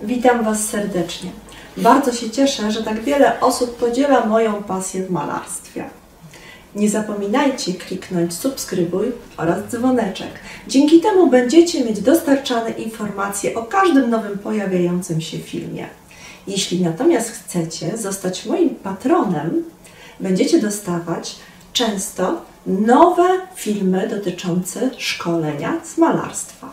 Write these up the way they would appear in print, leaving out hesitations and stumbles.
Witam Was serdecznie. Bardzo się cieszę, że tak wiele osób podziela moją pasję w malarstwie. Nie zapominajcie kliknąć subskrybuj oraz dzwoneczek. Dzięki temu będziecie mieć dostarczane informacje o każdym nowym pojawiającym się filmie. Jeśli natomiast chcecie zostać moim patronem, będziecie dostawać często nowe filmy dotyczące szkolenia z malarstwa.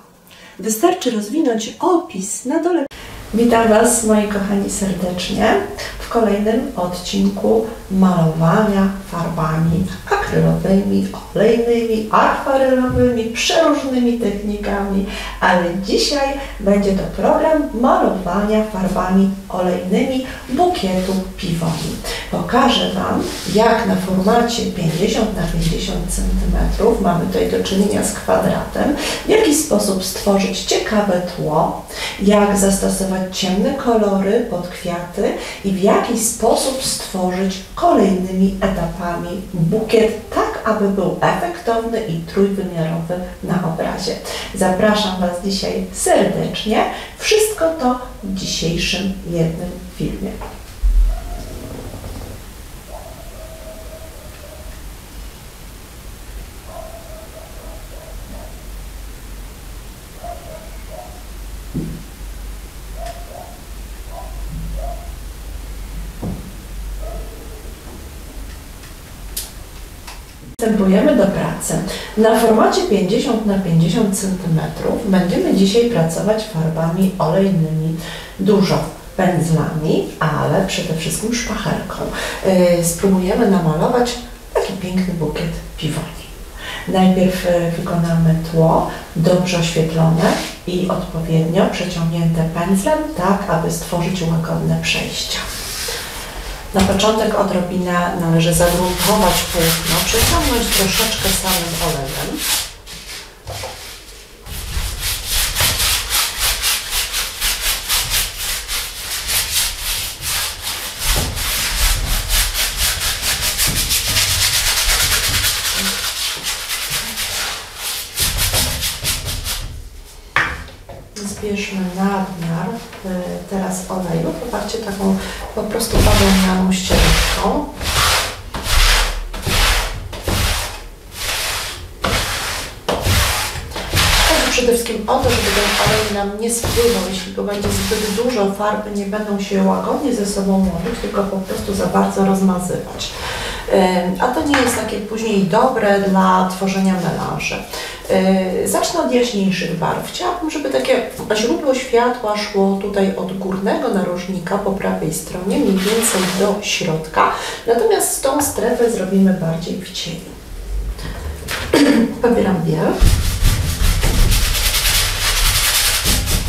Wystarczy rozwinąć opis na dole. Witam Was, moi kochani, serdecznie w kolejnym odcinku malowania farbami akrylowymi, olejnymi, akwarelowymi, przeróżnymi technikami, ale dzisiaj będzie to program malowania farbami olejnymi bukietu Pivoni. Pokażę Wam, jak na formacie 50 na 50 cm, mamy tutaj do czynienia z kwadratem, w jaki sposób stworzyć ciekawe tło, jak zastosować ciemne kolory pod kwiaty i w jaki sposób stworzyć kolejnymi etapami bukiet, tak aby był efektowny i trójwymiarowy na obrazie. Zapraszam Was dzisiaj serdecznie. Wszystko to w dzisiejszym jednym filmie. Przystępujemy do pracy. Na formacie 50 na 50 cm będziemy dzisiaj pracować farbami olejnymi, dużo pędzlami, ale przede wszystkim szpachelką. Spróbujemy namalować taki piękny bukiet Pivoni. Najpierw wykonamy tło dobrze oświetlone i odpowiednio przeciągnięte pędzlem, tak aby stworzyć łagodne przejścia. Na początek odrobinę należy zagruntować płótno, przeciągnąć troszeczkę samym olejem. Zbierzmy nadmiar teraz oleju, popatrzcie, taką po prostu bawełnianą ścieżką. Chodzi przede wszystkim o to, żeby ten olej nam nie spływał. Jeśli go będzie zbyt dużo, farby nie będą się łagodnie ze sobą łączyć, tylko po prostu za bardzo rozmazywać. A to nie jest takie później dobre dla tworzenia melanży. Zacznę od jaśniejszych barw. Chciałabym, żeby takie źródło światła szło tutaj od górnego narożnika po prawej stronie, mniej więcej do środka. Natomiast tą strefę zrobimy bardziej w cieniu. Pobieram biel.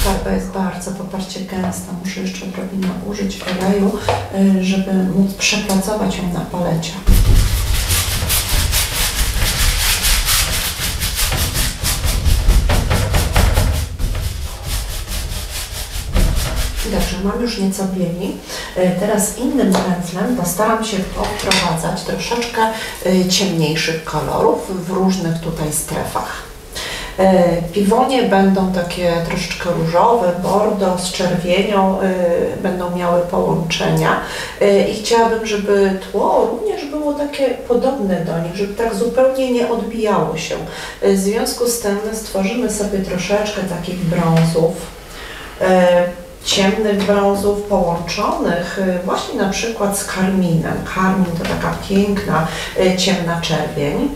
Farba jest bardzo, popatrzcie, gęsta. Muszę jeszcze odrobinę użyć oleju, żeby móc przepracować ją na palecie. Dobrze, mam już nieco bieli. Teraz innym pędzlem postaram się wprowadzać troszeczkę ciemniejszych kolorów w różnych tutaj strefach. Piwonie będą takie troszeczkę różowe, bordo z czerwienią, będą miały połączenia i chciałabym, żeby tło również było takie podobne do nich, żeby tak zupełnie nie odbijało się. W związku z tym stworzymy sobie troszeczkę takich brązów, ciemnych brązów połączonych właśnie na przykład z karminem. Karmin to taka piękna, ciemna czerwień.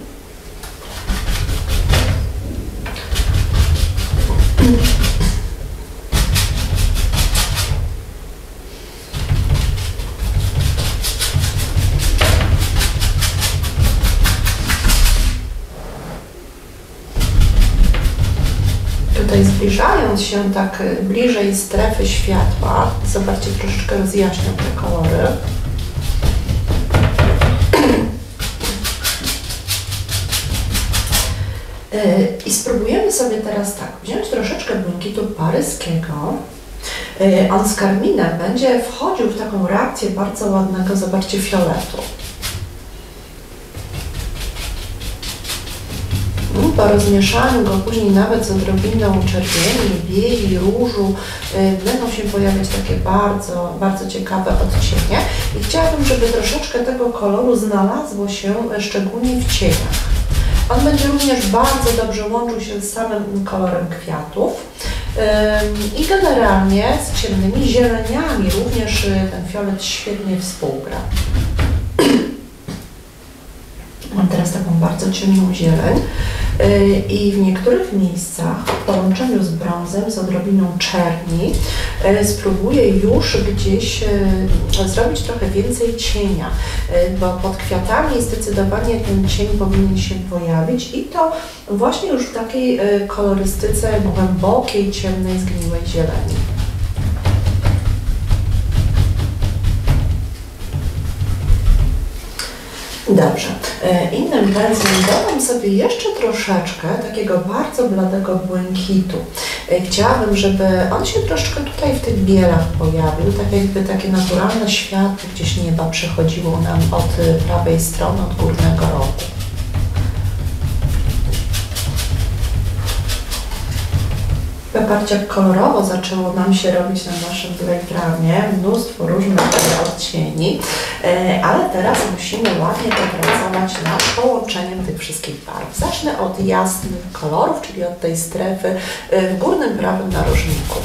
Tutaj zbliżając się tak bliżej strefy światła, zobaczcie, troszeczkę rozjaśniam te kolory. I spróbujemy sobie teraz tak, wziąć troszeczkę błękitu paryskiego. On z karminem będzie wchodził w taką reakcję bardzo ładnego, zobaczcie, fioletu. po rozmieszaniu go później nawet z odrobiną czerwieni, bieli, różu będą się pojawiać takie bardzo, bardzo ciekawe odcienie i chciałabym, żeby troszeczkę tego koloru znalazło się szczególnie w cieniach. On będzie również bardzo dobrze łączył się z samym kolorem kwiatów i generalnie z ciemnymi zieleniami również ten fiolet świetnie współgra. Mam teraz taką bardzo ciemną zieleń i w niektórych miejscach w połączeniu z brązem, z odrobiną czerni spróbuję już gdzieś zrobić trochę więcej cienia, bo pod kwiatami zdecydowanie ten cień powinien się pojawić i to właśnie już w takiej kolorystyce głębokiej, ciemnej, zgniłej zieleni. Dobrze. Innym pędzlem dodam sobie jeszcze troszeczkę takiego bardzo bladego błękitu. Chciałabym, żeby on się troszeczkę tutaj w tych bielach pojawił, tak jakby takie naturalne światło gdzieś nieba przychodziło nam od prawej strony, od górnego rogu. Popatrzcie, jak kolorowo zaczęło nam się robić na naszym playtramie, mnóstwo różnych odcieni, ale teraz musimy ładnie popracować nad połączeniem tych wszystkich barw. Zacznę od jasnych kolorów, czyli od tej strefy w górnym prawym narożniku.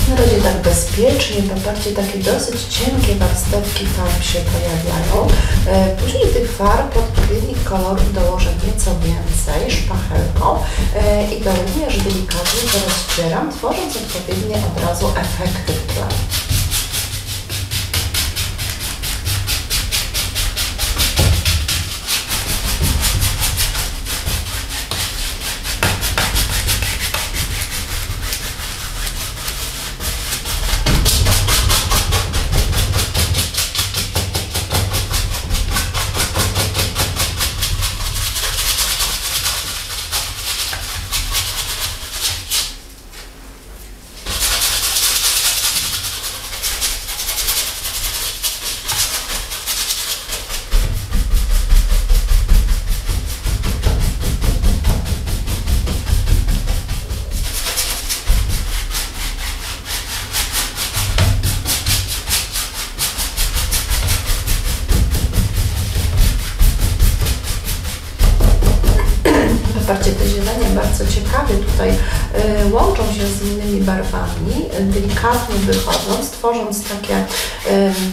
Na razie tak bezpiecznie, popatrzcie, takie dosyć cienkie warstewki farb się pojawiają. Później tych farb odpowiednich kolorów dołożę nieco więcej szpachelką i to również delikatnie to rozcieram, tworząc odpowiednie od razu efekty w tle. Zobaczcie, te zielenie bardzo ciekawie tutaj łączą się z innymi barwami, delikatnie wychodząc, tworząc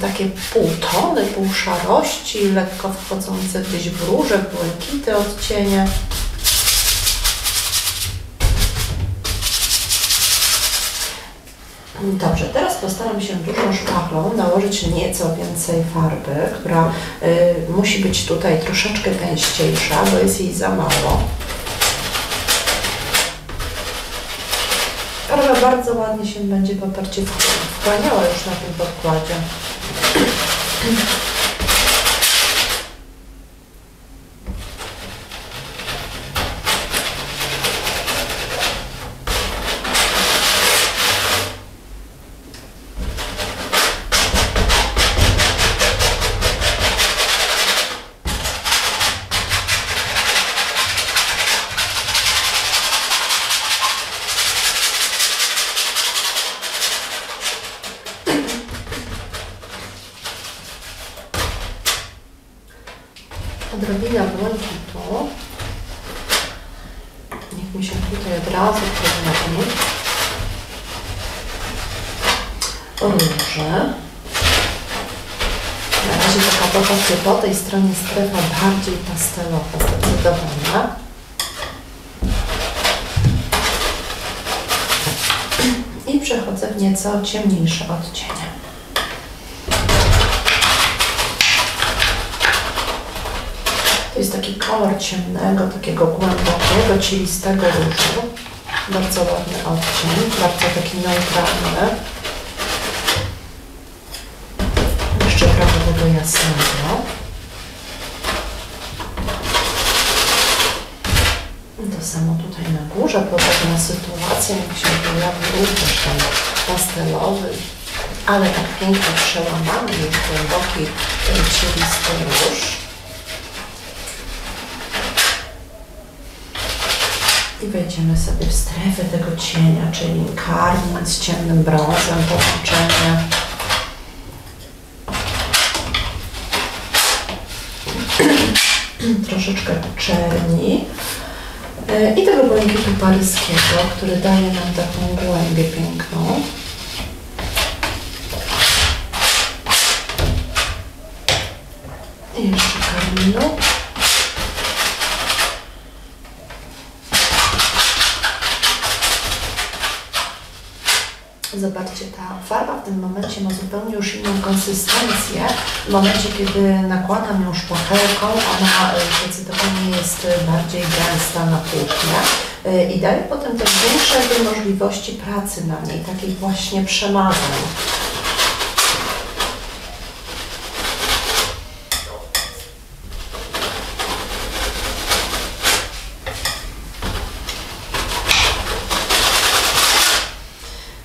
takie półtony, półszarości, lekko wchodzące gdzieś w róże, błękity, odcienie. Dobrze, teraz postaram się dużą szpachlą nałożyć nieco więcej farby, która musi być tutaj troszeczkę gęściejsza, bo jest jej za mało. Farba bardzo ładnie się będzie, popatrzcie, wchłaniała już na tym podkładzie. Odrobina błękitu. Niech mi się tutaj od razu pojawi. Róże. Na razie taka, popatrzcie, po tej stronie strefa bardziej pastelowa, zdecydowana. I przechodzę w nieco ciemniejsze odcienie. jest taki kolor ciemnego, takiego głębokiego, cielistego różu. Bardzo ładny odcień, bardzo taki neutralny. Jeszcze trochę tego jasnego. To samo tutaj na górze, podobna sytuacja, jak się pojawi również ten pastelowy, ale tak pięknie przełamany, jest głęboki, cielisty róż. I wejdziemy sobie w strefę tego cienia, czyli karmin z ciemnym brązem, połączenie. Troszeczkę czerni i tego błękitu paryskiego, który daje nam taką głębię piękną. I jeszcze karminu. Zobaczcie, ta farba w tym momencie ma zupełnie już inną konsystencję. W momencie, kiedy nakładam ją szpachelką, ona zdecydowanie jest bardziej gęsta na płótnie i daje potem też większe możliwości pracy na niej, takich właśnie przemazań.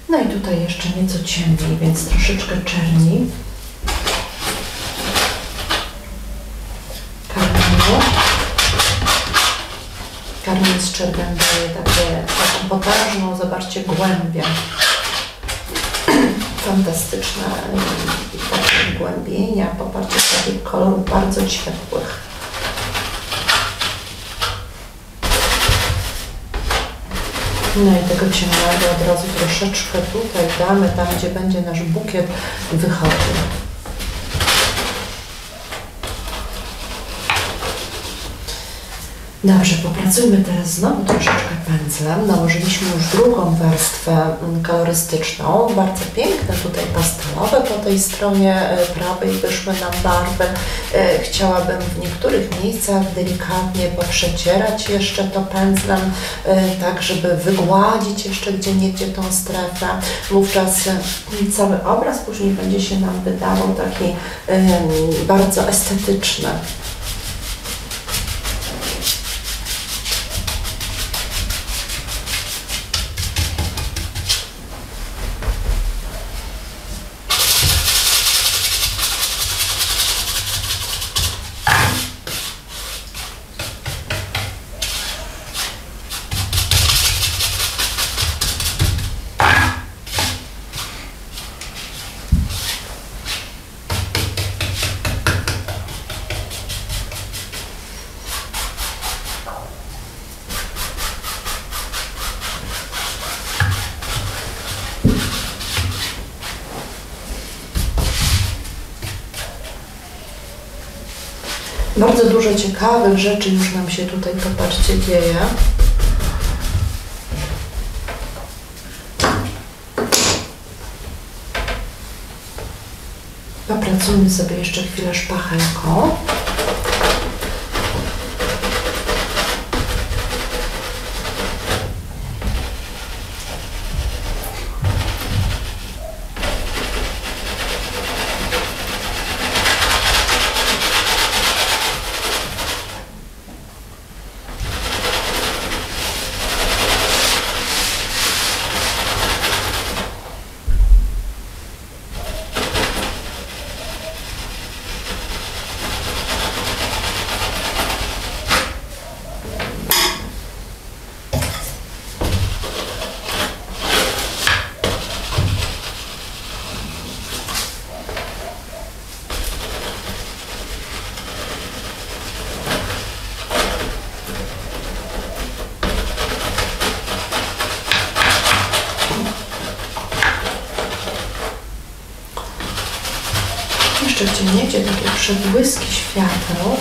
No i tutaj jeszcze nieco ciemniej, więc troszeczkę czerni. Karminu. Karmin z czerwień daje taką potężną, zobaczcie, głębię. Fantastyczne takie głębienia, popatrzcie, takich kolorów bardzo ciepłych. No i tego ciemnego od razu troszeczkę tutaj damy, tam gdzie będzie nasz bukiet wychodził. Dobrze, popracujmy teraz znowu troszeczkę pędzlem. Nałożyliśmy już drugą warstwę kolorystyczną. Bardzo piękne tutaj pastelowe po tej stronie prawej wyszły nam barwy. Chciałabym w niektórych miejscach delikatnie poprzecierać jeszcze to pędzlem, tak żeby wygładzić jeszcze gdzieniegdzie tą strefę. Wówczas cały obraz później będzie się nam wydawał taki bardzo estetyczny. Bardzo dużo ciekawych rzeczy już nam się tutaj, popatrzcie, dzieje. Popracujmy sobie jeszcze chwilę szpachelką. Jeszcze gdzieniegdzie takie przebłyski świateł.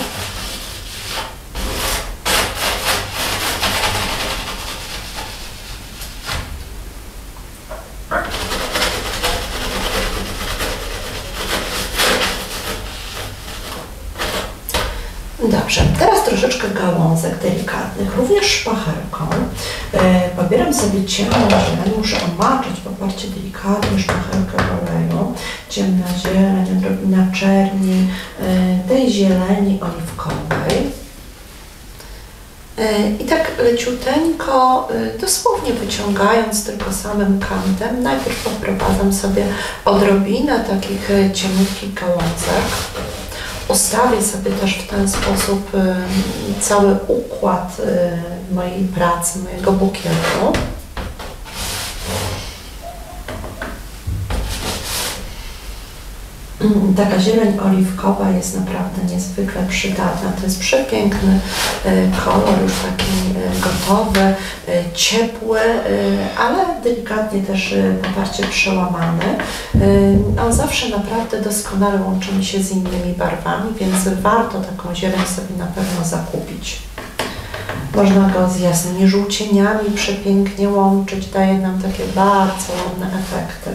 Dobrze, Dobrze, teraz troszeczkę gałązek delikatnych, również szpachelką. Pobieram sobie ciemną zieleń, muszę omaczyć, poparcie delikatnie szpachelkę w oleju. Ciemna zieleń, odrobina czerni, tej zieleni oliwkowej. I tak leciuteńko, dosłownie wyciągając tylko samym kantem, najpierw poprowadzam sobie odrobinę takich cieniutkich gałązek. Ustawię sobie też w ten sposób cały układ mojej pracy, mojego bukietu. Taka zieleń oliwkowa jest naprawdę niezwykle przydatna. To jest przepiękny kolor, już taki gotowy, ciepły, ale delikatnie też poparcie przełamany. On zawsze naprawdę doskonale łączy mi się z innymi barwami, więc warto taką zieleń sobie na pewno zakupić. Można go z jasnymi żółcieniami przepięknie łączyć, daje nam takie bardzo ładne efekty.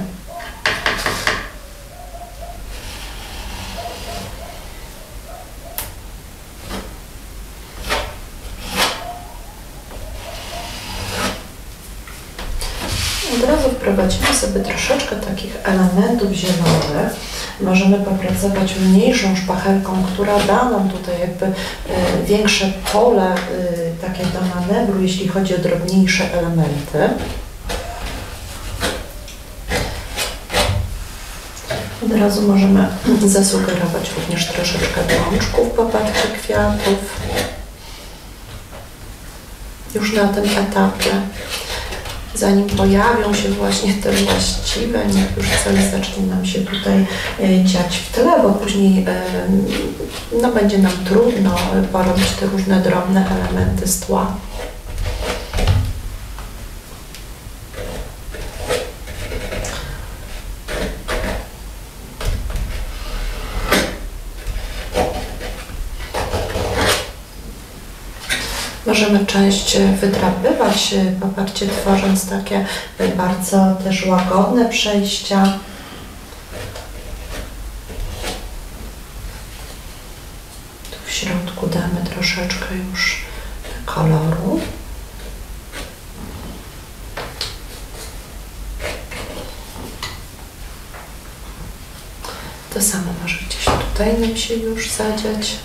Od razu wprowadzimy sobie troszeczkę takich elementów zielonych. Możemy popracować mniejszą szpachelką, która da nam tutaj jakby większe pole takie do manewru, jeśli chodzi o drobniejsze elementy. Od razu możemy zasugerować również troszeczkę bączków poparcie kwiatów. Już na tym etapie. Zanim pojawią się właśnie te właściwe, niech już coś zacznie nam się tutaj dziać w tle, bo później no, będzie nam trudno porobić te różne drobne elementy z tła. Możemy część wydrapywać, poparcie tworząc takie bardzo też łagodne przejścia. Tu w środku damy troszeczkę już koloru. To samo może gdzieś tutaj nam się już zadziać.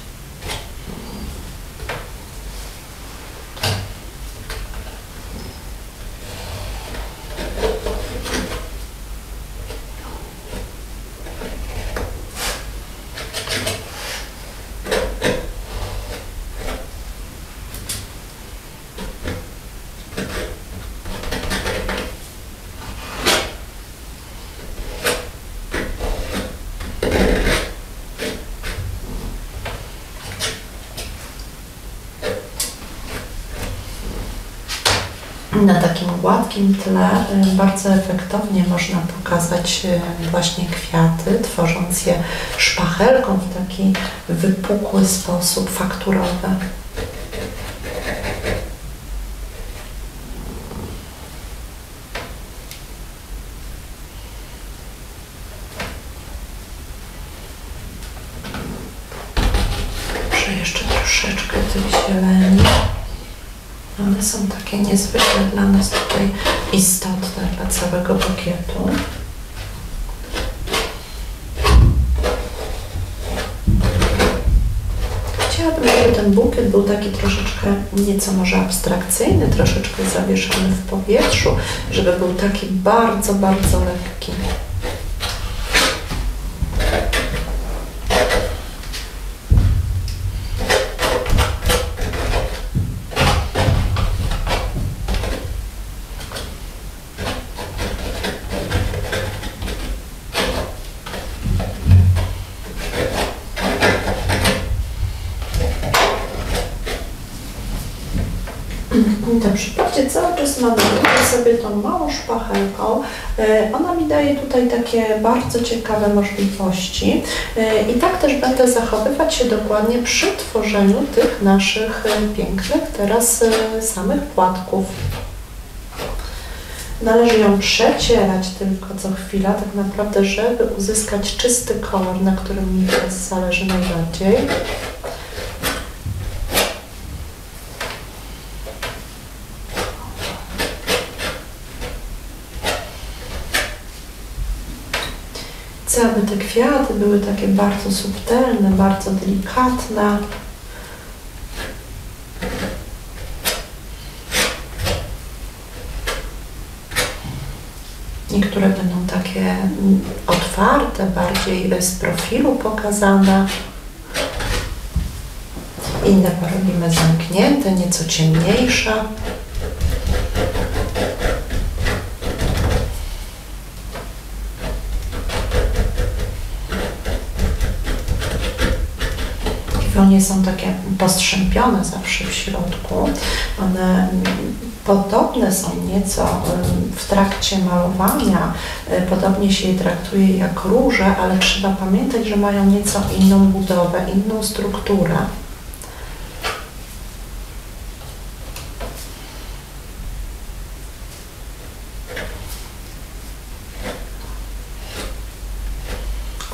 Na takim gładkim tle bardzo efektownie można pokazać właśnie kwiaty, tworząc je szpachelką w taki wypukły sposób fakturowy. Może jeszcze troszeczkę tych zieleni. One są takie niezwykle dla nas tutaj istotne, dla całego bukietu. Chciałabym, żeby ten bukiet był taki troszeczkę nieco może abstrakcyjny, troszeczkę zawieszony w powietrzu, żeby był taki bardzo, bardzo lekki. Dobrze, patrzcie, cały czas maluję sobie tą małą szpachelką. Ona mi daje tutaj takie bardzo ciekawe możliwości i tak też będę zachowywać się dokładnie przy tworzeniu tych naszych pięknych teraz samych płatków. Należy ją przecierać tylko co chwila, tak naprawdę, żeby uzyskać czysty kolor, na którym mi teraz zależy najbardziej. Chcę, aby te kwiaty były takie bardzo subtelne, bardzo delikatne. Niektóre będą takie otwarte, bardziej z profilu pokazane. Inne porobimy zamknięte, nieco ciemniejsze. One są takie postrzępione zawsze w środku. One podobne są nieco w trakcie malowania. Podobnie się je traktuje jak róże, ale trzeba pamiętać, że mają nieco inną budowę, inną strukturę.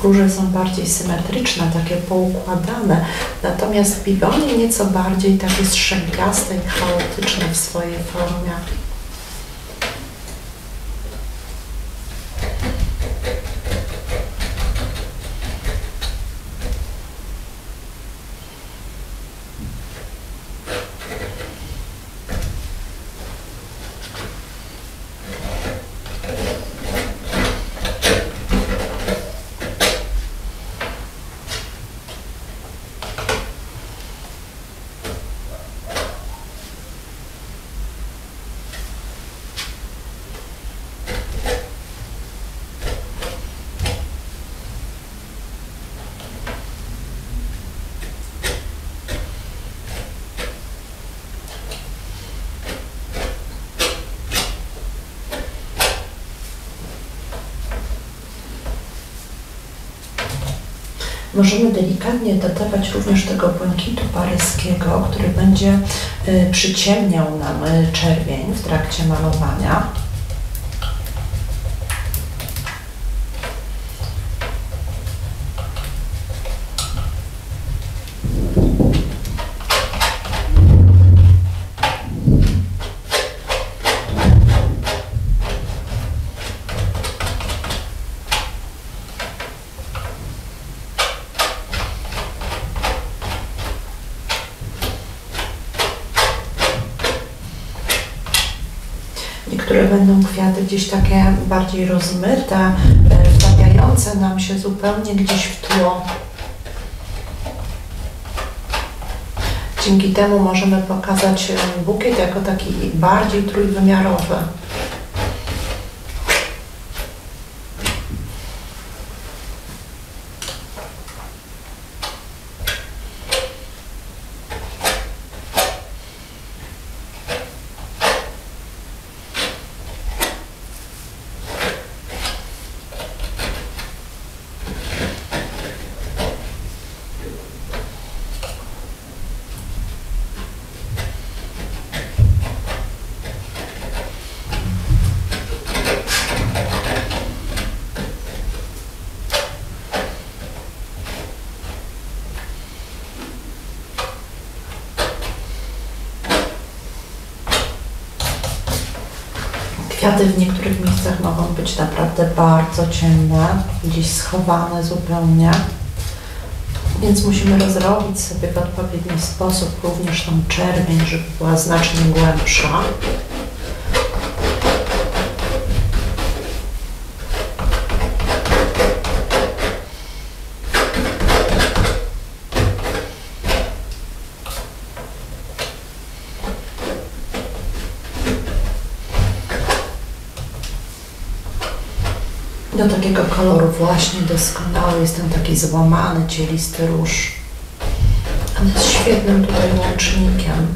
Róże są bardziej symetryczne, takie poukładane, natomiast bigonie nieco bardziej takie strzępiaste i chaotyczne w swojej formie. Możemy delikatnie dodawać również tego błękitu paryskiego, który będzie przyciemniał nam czerwień w trakcie malowania. Niektóre będą kwiaty gdzieś takie bardziej rozmyte, wtapiające nam się zupełnie gdzieś w tło. Dzięki temu możemy pokazać bukiet jako taki bardziej trójwymiarowy. Kwiaty w niektórych miejscach mogą być naprawdę bardzo ciemne, gdzieś schowane zupełnie, więc musimy rozrobić sobie w odpowiedni sposób również tą czerwień, żeby była znacznie głębsza. Do takiego koloru właśnie doskonały jest ten taki złamany, cielisty róż. On jest świetnym tutaj łącznikiem.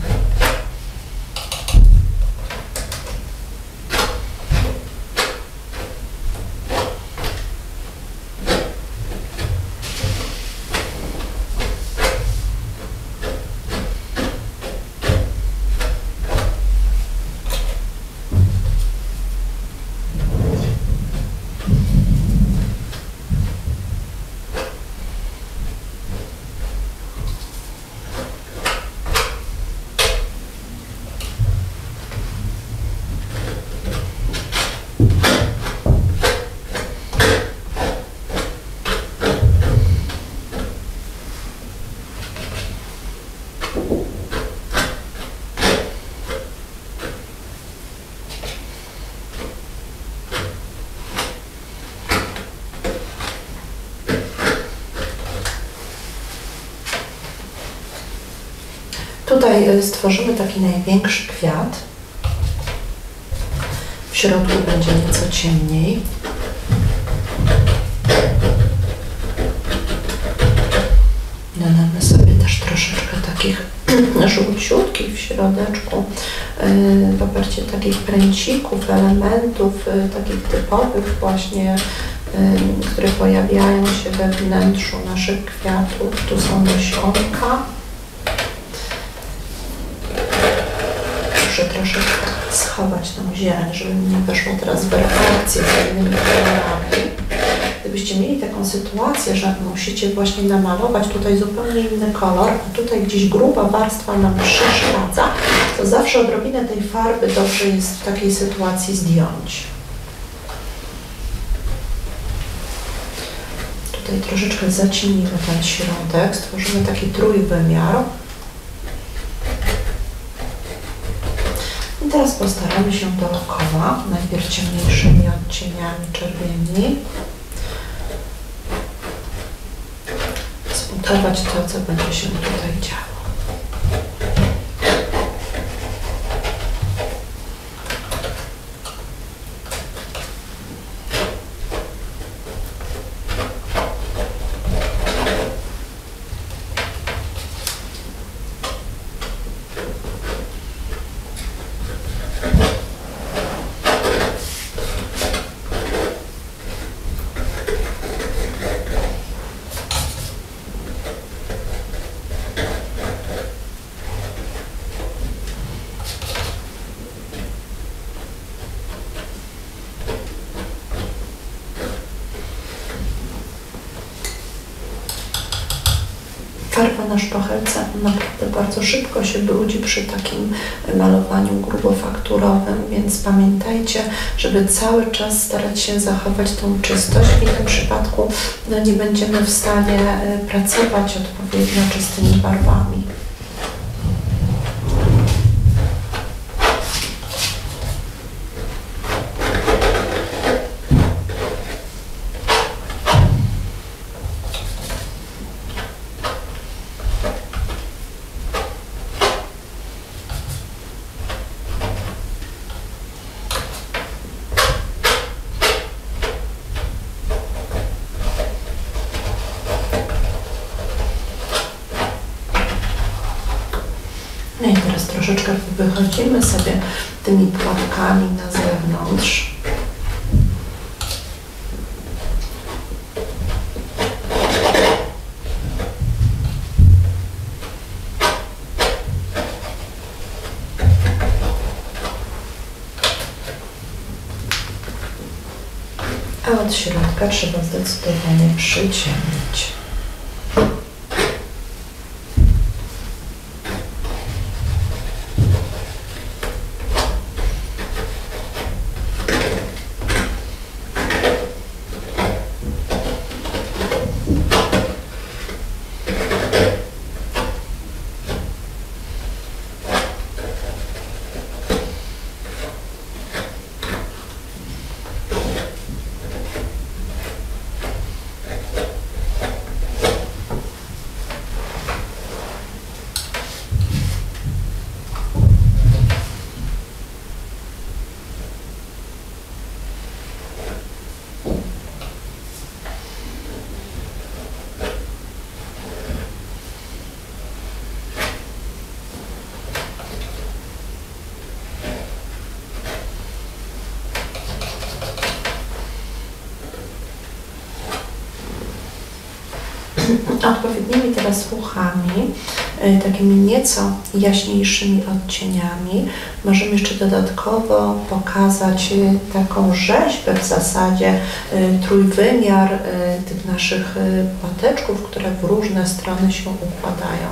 Tutaj stworzymy taki największy kwiat. W środku będzie nieco ciemniej. Dodamy sobie też troszeczkę takich żółciutkich w środeczku, poparcie takich pręcików, elementów, takich typowych właśnie, które pojawiają się we wnętrzu naszych kwiatów. Tu są nasionka. Muszę troszeczkę schować tą zieleń, żeby nie weszło teraz w reakcję z innymi kolorami. Gdybyście mieli taką sytuację, że musicie właśnie namalować tutaj zupełnie inny kolor, a tutaj gdzieś gruba warstwa nam przeszkadza, to zawsze odrobinę tej farby dobrze jest w takiej sytuacji zdjąć. Tutaj troszeczkę zacienimy ten środek, stworzymy taki trójwymiar. I teraz postaramy się dookoła, najpierw ciemniejszymi odcieniami czerwieni, zbudować to, co będzie się tutaj działo. Farba na szpachelce naprawdę bardzo szybko się brudzi przy takim malowaniu grubofakturowym, więc pamiętajcie, żeby cały czas starać się zachować tą czystość. W innym przypadku nie będziemy w stanie pracować odpowiednio czystymi barwami. No i teraz troszeczkę wychodzimy sobie tymi płatkami na zewnątrz. A od środka trzeba zdecydowanie przyciemnić. Odpowiednimi teraz fuchami, takimi nieco jaśniejszymi odcieniami, możemy jeszcze dodatkowo pokazać taką rzeźbę w zasadzie, trójwymiar tych naszych płateczków, które w różne strony się układają.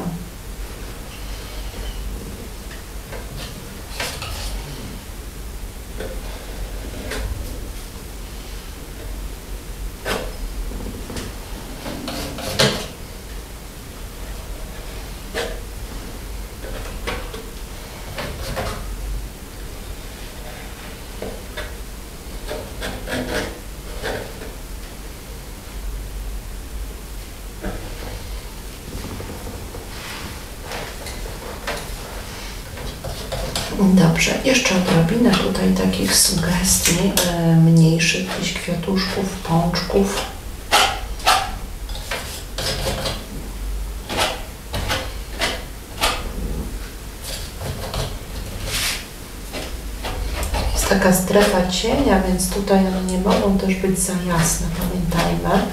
Dobrze, jeszcze odrobinę tutaj takich sugestii, mniejszych jakichś kwiatuszków, pączków. Jest taka strefa cienia, więc tutaj one nie mogą też być za jasne, pamiętajmy.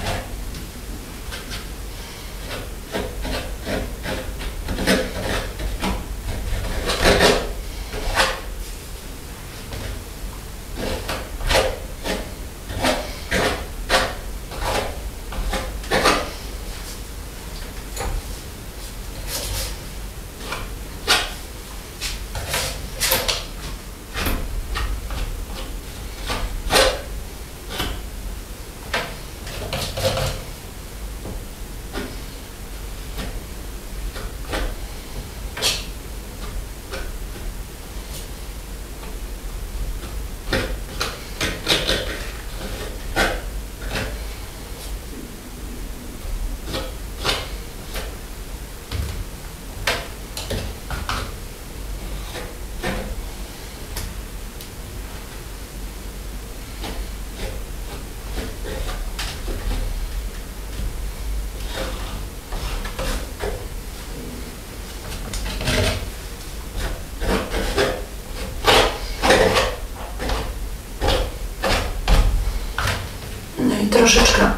Troszeczkę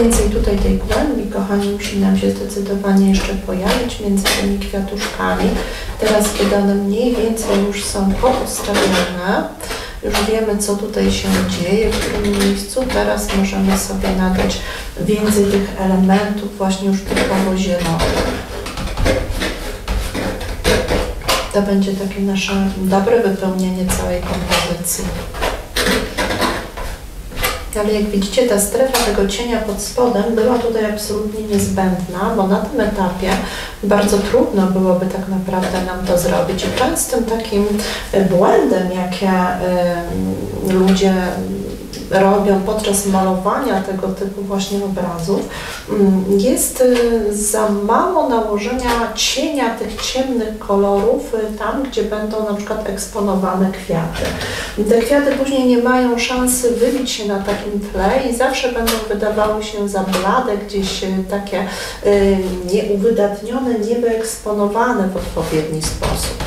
więcej tutaj tej głębi, kochani, musi nam się zdecydowanie jeszcze pojawić między tymi kwiatuszkami. Teraz, kiedy one mniej więcej już są poustawione, już wiemy, co tutaj się dzieje, w którym miejscu, teraz możemy sobie nadać więcej tych elementów właśnie już typowo zielonych. To będzie takie nasze dobre wypełnienie całej kompozycji. Ale jak widzicie, ta strefa tego cienia pod spodem była tutaj absolutnie niezbędna, bo na tym etapie bardzo trudno byłoby tak naprawdę nam to zrobić. I częstym takim błędem, jakie ludzie robią podczas malowania tego typu właśnie obrazów, jest za mało nałożenia cienia tych ciemnych kolorów tam, gdzie będą na przykład eksponowane kwiaty. Te kwiaty później nie mają szansy wybić się na takim tle i zawsze będą wydawały się za blade, gdzieś takie nieuwydatnione, niewyeksponowane w odpowiedni sposób.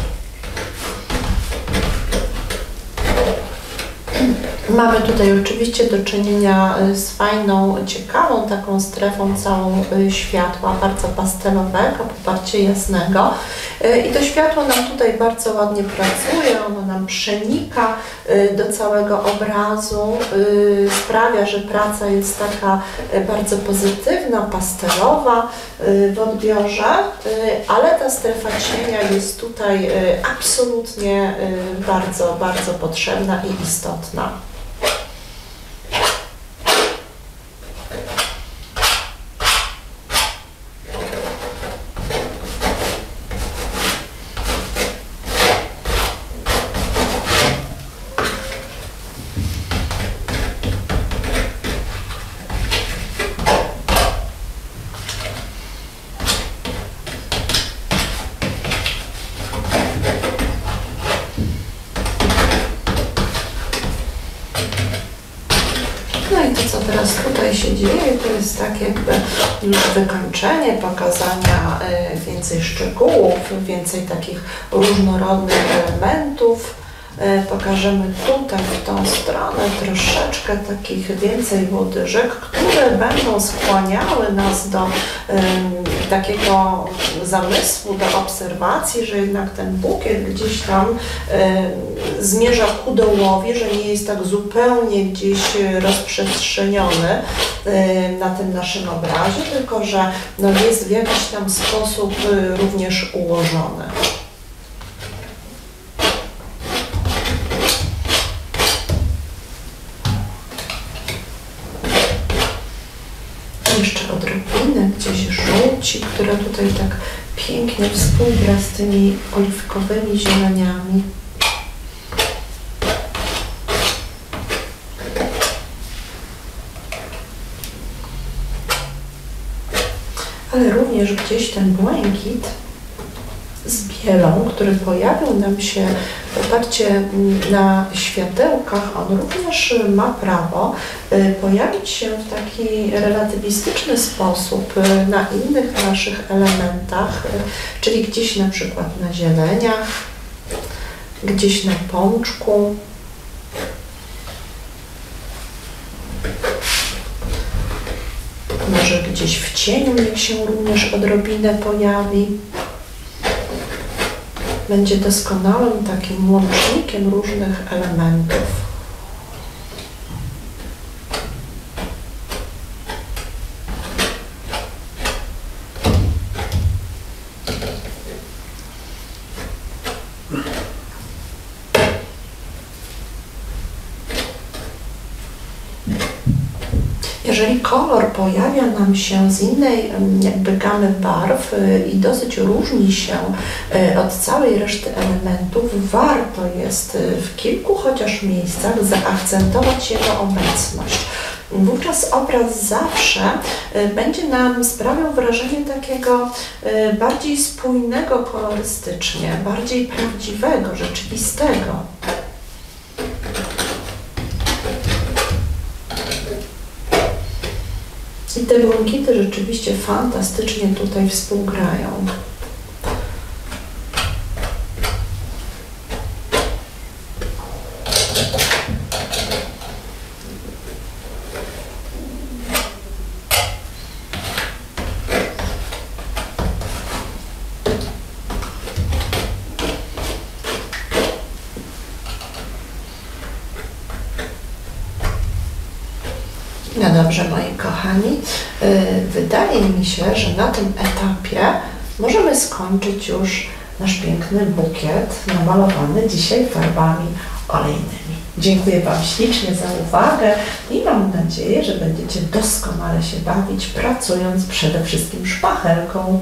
Mamy tutaj oczywiście do czynienia z fajną, ciekawą taką strefą całą światła, bardzo pastelowego, poparcie jasnego. I to światło nam tutaj bardzo ładnie pracuje, ono nam przenika do całego obrazu, sprawia, że praca jest taka bardzo pozytywna, pastelowa w odbiorze, ale ta strefa cienia jest tutaj absolutnie bardzo, bardzo potrzebna i istotna. No i to, co teraz tutaj się dzieje, to jest tak jakby już wykończenie, pokazania więcej szczegółów, więcej takich różnorodnych elementów. Pokażemy tutaj w tą stronę troszeczkę takich więcej łodyżek, które będą skłaniały nas do takiego zamysłu, do obserwacji, że jednak ten bukiet gdzieś tam zmierza ku dołowi, że nie jest tak zupełnie gdzieś rozprzestrzeniony na tym naszym obrazie, tylko że no, jest w jakiś tam sposób również ułożony. Jeszcze odrobinę gdzieś żółci, która tutaj tak pięknie współgra z tymi oliwkowymi zieleniami. Ale również gdzieś ten błękit z bielą, który pojawił nam się Popatrzcie, na światełkach on również ma prawo pojawić się w taki relatywistyczny sposób na innych naszych elementach, czyli gdzieś na przykład na zieleniach, gdzieś na pączku, może gdzieś w cieniu niech się również odrobinę pojawi. Będzie doskonałym takim łącznikiem różnych elementów. Jeżeli kolor pojawia nam się z innej jakby gamy barw i dosyć różni się od całej reszty elementów, warto jest w kilku chociaż miejscach zaakcentować jego obecność. Wówczas obraz zawsze będzie nam sprawiał wrażenie takiego bardziej spójnego kolorystycznie, bardziej prawdziwego, rzeczywistego. I te błękity rzeczywiście fantastycznie tutaj współgrają. No dobrze, moi kochani, wydaje mi się, że na tym etapie możemy skończyć już nasz piękny bukiet namalowany dzisiaj farbami olejnymi. Dziękuję Wam ślicznie za uwagę i mam nadzieję, że będziecie doskonale się bawić, pracując przede wszystkim szpachelką.